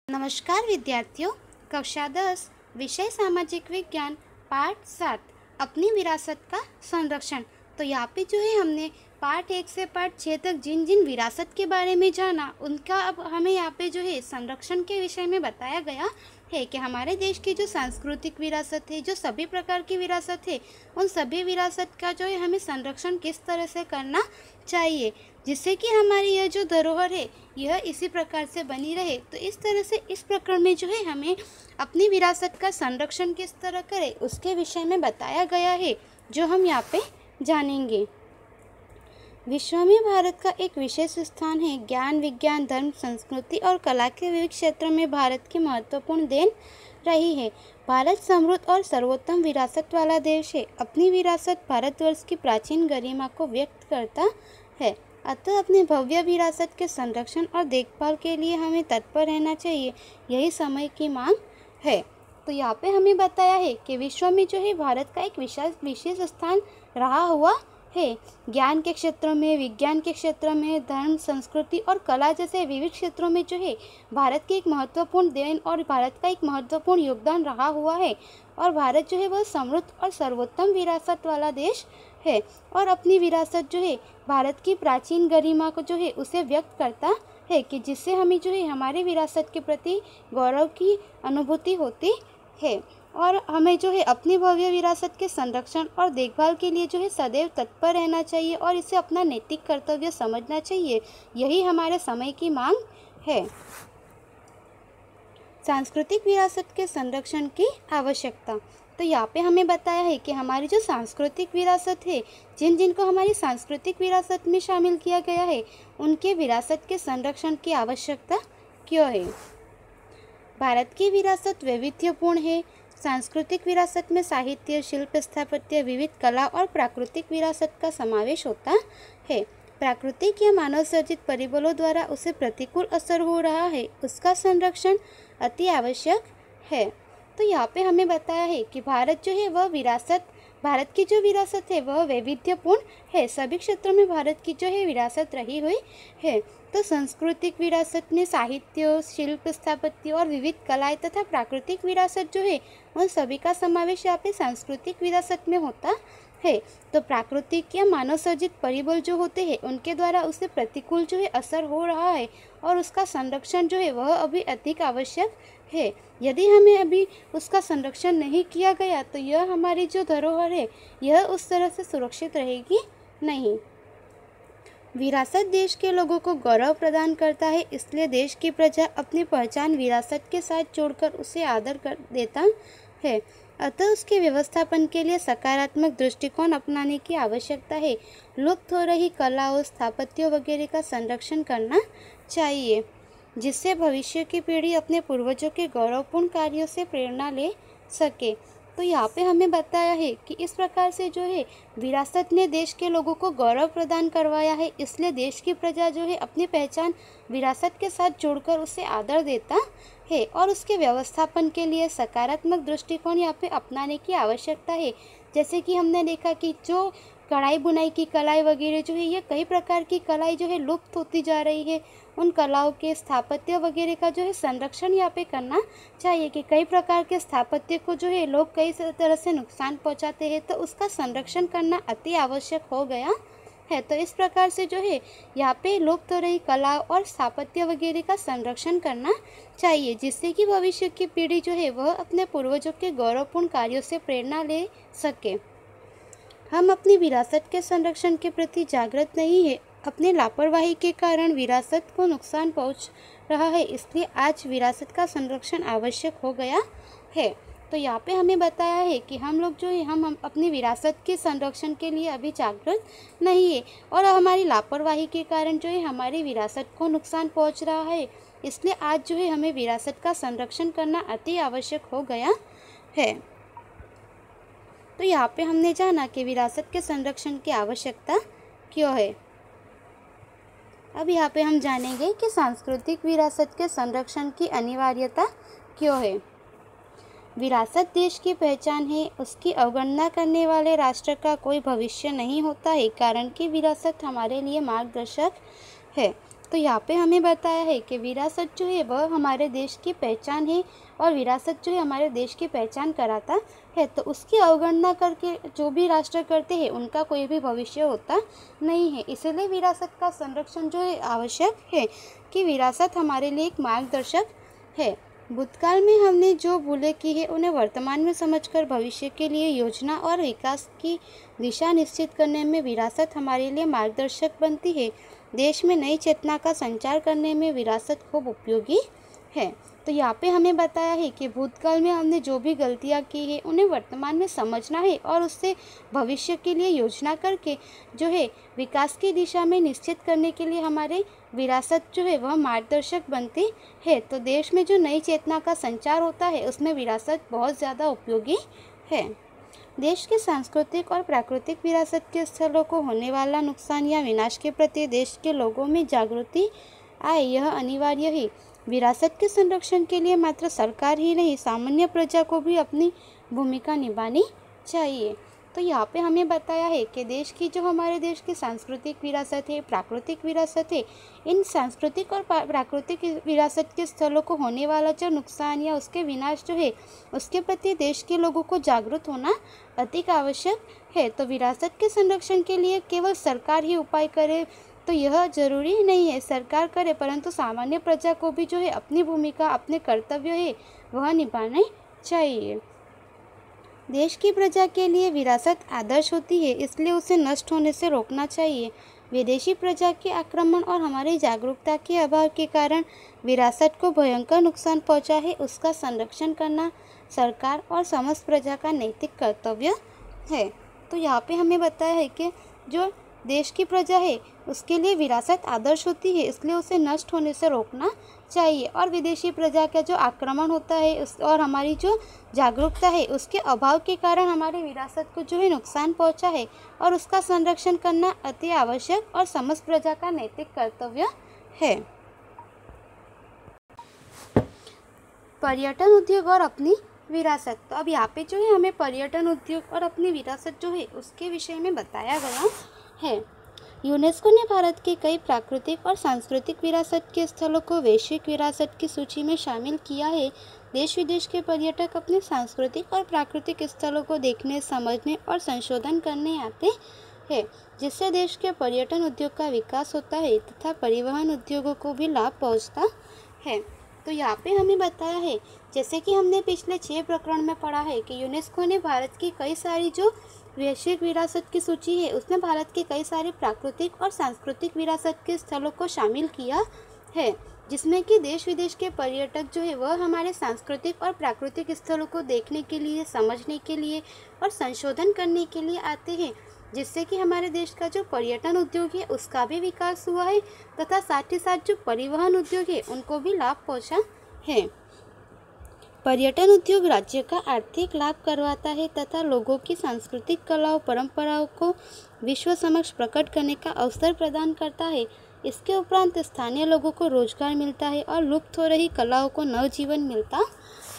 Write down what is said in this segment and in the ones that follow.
नमस्कार विद्यार्थियों। कक्षा 10 विषय सामाजिक विज्ञान पाठ 7 अपनी विरासत का संरक्षण। तो यहाँ पे जो है हमने पाठ 1 से पाठ 6 तक जिन जिन विरासत के बारे में जाना उनका अब हमें यहाँ पे जो है संरक्षण के विषय में बताया गया है कि हमारे देश की जो सांस्कृतिक विरासत है, जो सभी प्रकार की विरासत है, उन सभी विरासत का जो है हमें संरक्षण किस तरह से करना चाहिए जिससे कि हमारी यह जो धरोहर है यह इसी प्रकार से बनी रहे। तो इस तरह से इस प्रकरण में जो है हमें अपनी विरासत का संरक्षण किस तरह करें उसके विषय में बताया गया है, जो हम यहाँ पे जानेंगे। विश्व में भारत का एक विशेष स्थान है। ज्ञान, विज्ञान, धर्म, संस्कृति और कला के विविध क्षेत्रों में भारत की महत्वपूर्ण देन रही है। भारत समृद्ध और सर्वोत्तम विरासत वाला देश है। अपनी विरासत भारतवर्ष की प्राचीन गरिमा को व्यक्त करता है। अतः अपने भव्य विरासत के संरक्षण और देखभाल के लिए हमें तत्पर रहना चाहिए, यही समय की मांग है। तो यहाँ पे हमें बताया है कि विश्व में जो है भारत का एक विशेष स्थान रहा हुआ है। ज्ञान के क्षेत्रों में, विज्ञान के क्षेत्र में, धर्म, संस्कृति और कला जैसे विविध क्षेत्रों में जो है भारत की एक महत्वपूर्ण देन और भारत का एक महत्वपूर्ण योगदान रहा हुआ है। और भारत जो है वह समृद्ध और सर्वोत्तम विरासत वाला देश है और अपनी विरासत जो है भारत की प्राचीन गरिमा को जो है उसे व्यक्त करता है कि जिससे हमें जो है हमारी विरासत के प्रति गौरव की अनुभूति होती है। और हमें जो है अपनी भव्य विरासत के संरक्षण और देखभाल के लिए जो है सदैव तत्पर रहना चाहिए और इसे अपना नैतिक कर्तव्य समझना चाहिए, यही हमारे समय की मांग है। सांस्कृतिक विरासत के संरक्षण की आवश्यकता। तो यहाँ पे हमें बताया है कि हमारी जो सांस्कृतिक विरासत है, जिन जिनको हमारी सांस्कृतिक विरासत में शामिल किया गया है, उनके विरासत के संरक्षण की आवश्यकता क्यों है। भारत की विरासत वैविध्यपूर्ण है। सांस्कृतिक विरासत में साहित्य, शिल्प, स्थापत्य, विविध कला और प्राकृतिक विरासत का समावेश होता है। प्राकृतिक या मानव सर्जित परिबलों द्वारा उसे प्रतिकूल असर हो रहा है, उसका संरक्षण अति आवश्यक है। तो यहाँ पे हमें बताया है कि भारत जो है वह भारत की जो विरासत है वह वैविध्यपूर्ण है। सभी क्षेत्रों में भारत की जो है विरासत रही हुई है। तो सांस्कृतिक विरासत में साहित्य, शिल्प, स्थापत्य और विविध कलाएं तथा प्राकृतिक विरासत जो है उन सभी का समावेश यहाँ पे सांस्कृतिक विरासत में होता है। तो प्राकृतिक या मानव सर्जित परिबल जो होते हैं उनके द्वारा उसे प्रतिकूल जो है असर हो रहा है और उसका संरक्षण जो है वह अभी अधिक आवश्यक है। यदि हमें अभी उसका संरक्षण नहीं किया गया तो यह हमारी जो धरोहर है यह उस तरह से सुरक्षित रहेगी नहीं। विरासत देश के लोगों को गौरव प्रदान करता है, इसलिए देश की प्रजा अपनी पहचान विरासत के साथ जोड़कर उसे आदर कर देता है। अतः उसके व्यवस्थापन के लिए सकारात्मक दृष्टिकोण अपनाने की आवश्यकता है। लुप्त हो रही कलाओं, स्थापत्यों वगैरह का संरक्षण करना चाहिए, जिससे भविष्य की पीढ़ी अपने पूर्वजों के गौरवपूर्ण कार्यों से प्रेरणा ले सके। तो यहाँ पे हमें बताया है कि इस प्रकार से जो है विरासत ने देश के लोगों को गौरव प्रदान करवाया है, इसलिए देश की प्रजा जो है अपनी पहचान विरासत के साथ जोड़कर उसे आदर देता है और उसके व्यवस्थापन के लिए सकारात्मक दृष्टिकोण यहाँ पे अपनाने की आवश्यकता है। जैसे कि हमने देखा कि जो कढ़ाई बुनाई की कलाएं वगैरह जो है ये कई प्रकार की कलाएं जो है लुप्त होती जा रही है। उन कलाओं के स्थापत्य वगैरह का जो है संरक्षण यहाँ पे करना चाहिए कि कई प्रकार के स्थापत्य को जो है लोग कई तरह से नुकसान पहुँचाते हैं, तो उसका संरक्षण करना अति आवश्यक हो गया है। तो इस प्रकार से जो है यहाँ पे लुप्त हो रही कला और स्थापत्य वगैरह का संरक्षण करना चाहिए, जिससे कि भविष्य की पीढ़ी जो है वह अपने पूर्वजों के गौरवपूर्ण कार्यों से प्रेरणा ले सके। हम अपनी विरासत के संरक्षण के प्रति जागृत नहीं है। अपनी लापरवाही के कारण विरासत को नुकसान पहुंच रहा है, इसलिए आज विरासत का संरक्षण आवश्यक हो गया है। तो यहाँ पे हमें बताया है कि हम लोग जो है हम अपनी विरासत के संरक्षण के लिए अभी जागृत नहीं है और हमारी लापरवाही के कारण जो है हमारी विरासत को नुकसान पहुँच रहा है, इसलिए आज जो है हमें विरासत का संरक्षण करना अति आवश्यक हो गया है। तो यहाँ पे हमने जाना कि विरासत के संरक्षण की आवश्यकता क्यों है। अब यहाँ पे हम जानेंगे कि सांस्कृतिक विरासत के संरक्षण की अनिवार्यता क्यों है। विरासत देश की पहचान है, उसकी अवगणना करने वाले राष्ट्र का कोई भविष्य नहीं होता है, कारण कि विरासत हमारे लिए मार्गदर्शक है। तो यहाँ पे हमें बताया है कि विरासत जो है वह हमारे देश की पहचान है और विरासत जो है हमारे देश की पहचान कराता है। तो उसकी अवगणना करके जो भी राष्ट्र करते हैं उनका कोई भी भविष्य होता नहीं है। इसलिए विरासत का संरक्षण जो है आवश्यक है कि विरासत हमारे लिए एक मार्गदर्शक है। भूतकाल में हमने जो भूलें की है उन्हें वर्तमान में समझकर भविष्य के लिए योजना और विकास की दिशा निश्चित करने में विरासत हमारे लिए मार्गदर्शक बनती है। देश में नई चेतना का संचार करने में विरासत खूब उपयोगी है। तो यहाँ पे हमें बताया है कि भूतकाल में हमने जो भी गलतियाँ की है उन्हें वर्तमान में समझना है और उससे भविष्य के लिए योजना करके जो है विकास की दिशा में निश्चित करने के लिए हमारे विरासत जो है वह मार्गदर्शक बनती है। तो देश में जो नई चेतना का संचार होता है उसमें विरासत बहुत ज़्यादा उपयोगी है। देश की सांस्कृतिक और प्राकृतिक विरासत के स्थलों को होने वाला नुकसान या विनाश के प्रति देश के लोगों में जागृति आए, यह अनिवार्य है। विरासत के संरक्षण के लिए मात्र सरकार ही नहीं, सामान्य प्रजा को भी अपनी भूमिका निभानी चाहिए। तो यहाँ पे हमें बताया है कि देश की जो हमारे देश की सांस्कृतिक विरासत है, प्राकृतिक विरासत है, इन सांस्कृतिक और प्राकृतिक विरासत के स्थलों को होने वाला जो नुकसान या उसके विनाश जो है उसके प्रति देश के लोगों को जागरूक होना अधिक आवश्यक है। तो विरासत के संरक्षण के लिए केवल सरकार ही उपाय करे तो यह जरूरी नहीं है सरकार करे, परंतु सामान्य प्रजा को भी जो है अपनी भूमिका, अपने कर्तव्य है वह निभाने चाहिए। देश की प्रजा के लिए विरासत आदर्श होती है, इसलिए उसे नष्ट होने से रोकना चाहिए। विदेशी प्रजा के आक्रमण और हमारी जागरूकता के अभाव के कारण विरासत को भयंकर नुकसान पहुंचा है, उसका संरक्षण करना सरकार और समस्त प्रजा का नैतिक कर्तव्य है। तो यहाँ पे हमें बताया है कि जो देश की प्रजा है उसके लिए विरासत आदर्श होती है, इसलिए उसे नष्ट होने से रोकना चाहिए। और विदेशी प्रजा का जो आक्रमण होता है और हमारी जो जागरूकता है उसके अभाव के कारण हमारी विरासत को जो है नुकसान पहुंचा है और उसका संरक्षण करना अति आवश्यक और समस्त प्रजा का नैतिक कर्तव्य है। पर्यटन उद्योग और अपनी विरासत। तो अब यहाँ पे जो है हमें पर्यटन उद्योग और अपनी विरासत जो है उसके विषय में बताया गया है। यूनेस्को ने भारत के कई प्राकृतिक और सांस्कृतिक विरासत के स्थलों को वैश्विक विरासत की सूची में शामिल किया है। देश विदेश के पर्यटक अपने सांस्कृतिक और प्राकृतिक स्थलों को देखने, समझने और संशोधन करने आते हैं, जिससे देश के पर्यटन उद्योग का विकास होता है तथा परिवहन उद्योगों को भी लाभ पहुंचता है। तो यहाँ पे हमें बताया है, जैसे कि हमने पिछले 6 प्रकरण में पढ़ा है कि यूनेस्को ने भारत की कई सारी जो वैश्विक विरासत की सूची है उसमें भारत के कई सारे प्राकृतिक और सांस्कृतिक विरासत के स्थलों को शामिल किया है, जिसमें कि देश विदेश के पर्यटक जो है वह हमारे सांस्कृतिक और प्राकृतिक स्थलों को देखने के लिए, समझने के लिए और संशोधन करने के लिए आते हैं, जिससे कि हमारे देश का जो पर्यटन उद्योग है उसका भी विकास हुआ है तथा साथ ही साथ जो परिवहन उद्योग है उनको भी लाभ पहुँचा है। पर्यटन उद्योग राज्य का आर्थिक लाभ करवाता है तथा लोगों की सांस्कृतिक कलाओं, परंपराओं को विश्व समक्ष प्रकट करने का अवसर प्रदान करता है। इसके उपरांत स्थानीय लोगों को रोजगार मिलता है और लुप्त हो रही कलाओं को नवजीवन मिलता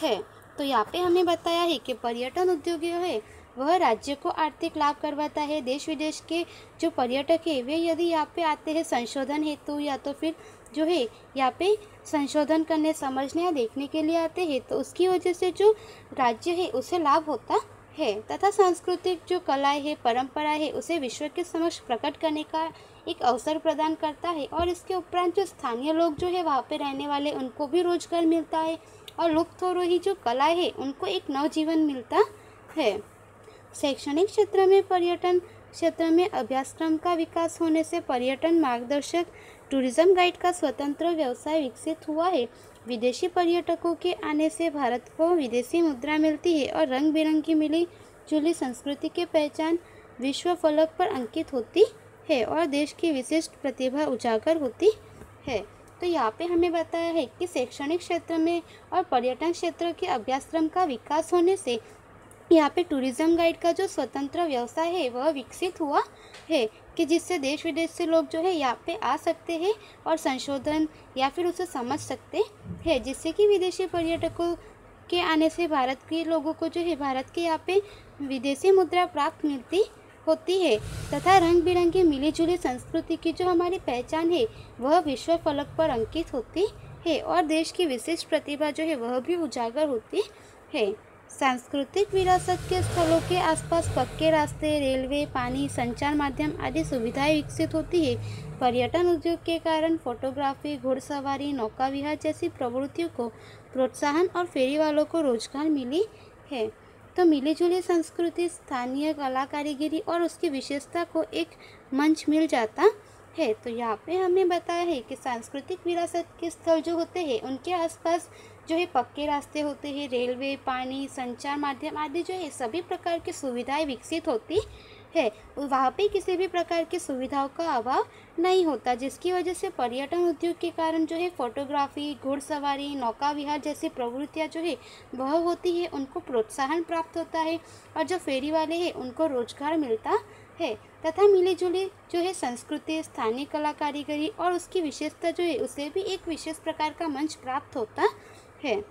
है। तो यहाँ पे हमें बताया है कि पर्यटन उद्योग है वह राज्य को आर्थिक लाभ करवाता है। देश विदेश के जो पर्यटक है वे यदि यहाँ पे आते हैं संशोधन हेतु या तो फिर जो है यहाँ पे संशोधन करने, समझने या देखने के लिए आते हैं, तो उसकी वजह से जो राज्य है उसे लाभ होता है तथा सांस्कृतिक जो कलाएं है, परंपरा है उसे विश्व के समक्ष प्रकट करने का एक अवसर प्रदान करता है। और इसके उपरांत जो स्थानीय लोग जो है वहाँ पे रहने वाले उनको भी रोजगार मिलता है और लुप्त हो रही जो कलाएं है उनको एक नवजीवन मिलता है। शैक्षणिक क्षेत्र में पर्यटन क्षेत्र में अभ्यासक्रम का विकास होने से पर्यटन मार्गदर्शक टूरिज्म गाइड का स्वतंत्र व्यवसाय विकसित हुआ है। विदेशी पर्यटकों के आने से भारत को विदेशी मुद्रा मिलती है और रंग बिरंगी मिली जुली संस्कृति की पहचान विश्व फलक पर अंकित होती है और देश की विशिष्ट प्रतिभा उजागर होती है। तो यहाँ पे हमें बताया है कि शैक्षणिक क्षेत्र में और पर्यटन क्षेत्र के अभ्यासक्रम का विकास होने से यहाँ पे टूरिज्म गाइड का जो स्वतंत्र व्यवसाय है वह विकसित हुआ है कि जिससे देश विदेश से लोग जो है यहाँ पे आ सकते हैं और संशोधन या फिर उसे समझ सकते हैं, जिससे कि विदेशी पर्यटकों के आने से भारत के लोगों को जो है भारत के यहाँ पे विदेशी मुद्रा प्राप्त मिलती होती है तथा रंग बिरंगी मिली जुली संस्कृति की जो हमारी पहचान है वह विश्व फलक पर अंकित होती है और देश की विशिष्ट प्रतिभा जो है वह भी उजागर होती है। सांस्कृतिक विरासत के स्थलों के आसपास पक्के रास्ते, रेलवे, पानी, संचार माध्यम आदि सुविधाएं विकसित होती है। पर्यटन उद्योग के कारण फोटोग्राफी, घुड़सवारी, नौका विहार जैसी प्रवृत्तियों को प्रोत्साहन और फेरी वालों को रोजगार मिली है। तो मिली जुली संस्कृति, स्थानीय कला कारीगरी और उसकी विशेषता को एक मंच मिल जाता है। तो यहाँ पे हमें बताया है कि सांस्कृतिक विरासत के स्थल जो होते हैं उनके आसपास जो है पक्के रास्ते होते हैं, रेलवे, पानी, संचार माध्यम आदि जो है सभी प्रकार की सुविधाएं विकसित होती है। वहाँ पे किसी भी प्रकार की सुविधाओं का अभाव नहीं होता, जिसकी वजह से पर्यटन उद्योग के कारण जो है फोटोग्राफी, घुड़सवारी, नौका विहार जैसी प्रवृत्तियाँ जो है वह होती है, उनको प्रोत्साहन प्राप्त होता है और जो फेरी वाले हैं उनको रोजगार मिलता है तथा मिली जुली जो है संस्कृति, स्थानीय कला कारीगरी और उसकी विशेषता जो है उसे भी एक विशेष प्रकार का मंच प्राप्त होता है।